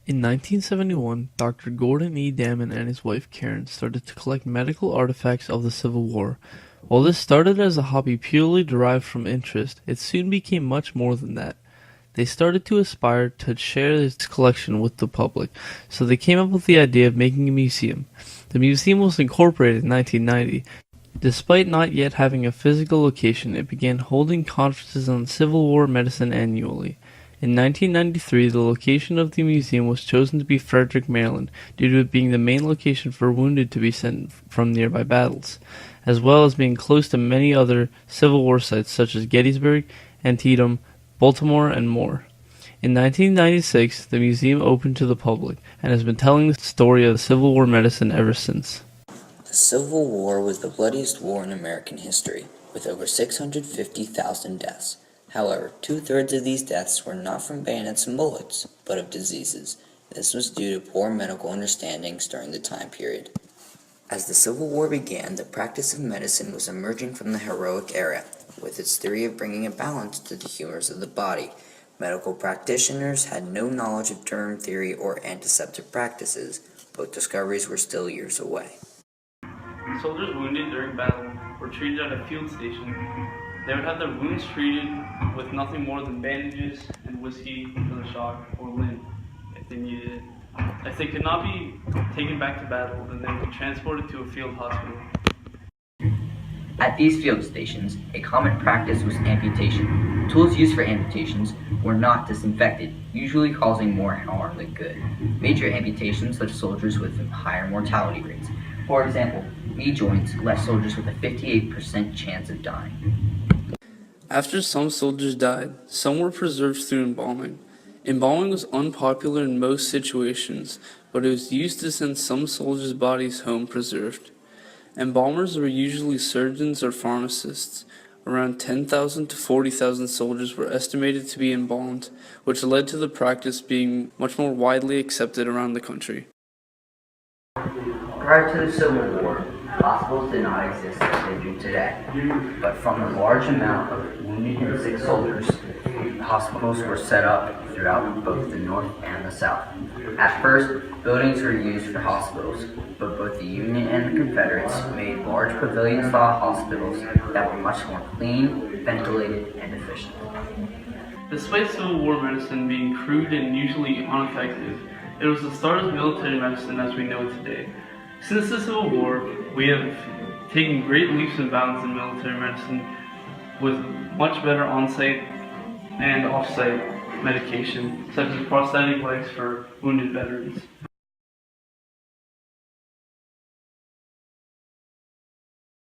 In 1971, Dr. Gordon E. Damon and his wife Karen started to collect medical artifacts of the Civil War. While this started as a hobby purely derived from interest, it soon became much more than that. They started to aspire to share this collection with the public, so they came up with the idea of making a museum. The museum was incorporated in 1990. Despite not yet having a physical location, it began holding conferences on Civil War medicine annually. In 1993, the location of the museum was chosen to be Frederick, Maryland, due to it being the main location for wounded to be sent from nearby battles, as well as being close to many other Civil War sites such as Gettysburg, Antietam, Baltimore, and more. In 1996, the museum opened to the public and has been telling the story of Civil War medicine ever since. The Civil War was the bloodiest war in American history, with over 650,000 deaths. However, two-thirds of these deaths were not from bayonets and bullets, but of diseases. This was due to poor medical understandings during the time period. As the Civil War began, the practice of medicine was emerging from the heroic era, with its theory of bringing a balance to the humors of the body. Medical practitioners had no knowledge of germ theory or antiseptic practices. Both discoveries were still years away. Soldiers wounded during battle were treated at a field station. They would have their wounds treated with nothing more than bandages and whiskey for the shock, or lint if they needed it. If they could not be taken back to battle, then they would be transported to a field hospital. At these field stations, a common practice was amputation. Tools used for amputations were not disinfected, usually causing more harm than good. Major amputations left soldiers with higher mortality rates. For example, knee joints left soldiers with a 58% chance of dying. After some soldiers died, some were preserved through embalming. Embalming was unpopular in most situations, but it was used to send some soldiers' bodies home preserved. Embalmers were usually surgeons or pharmacists. Around 10,000 to 40,000 soldiers were estimated to be embalmed, which led to the practice being much more widely accepted around the country. Prior to the Civil War, hospitals did not exist as they do today, but from the large amount of wounded and sick soldiers, hospitals were set up throughout both the North and the South. At first, buildings were used for hospitals, but both the Union and the Confederates made large pavilion-style hospitals that were much more clean, ventilated, and efficient. Despite Civil War medicine being crude and usually ineffective, it was the start of military medicine as we know it today. Since the Civil War, we have taken great leaps and bounds in military medicine with much better on-site and off-site medication, such as prosthetic legs for wounded veterans.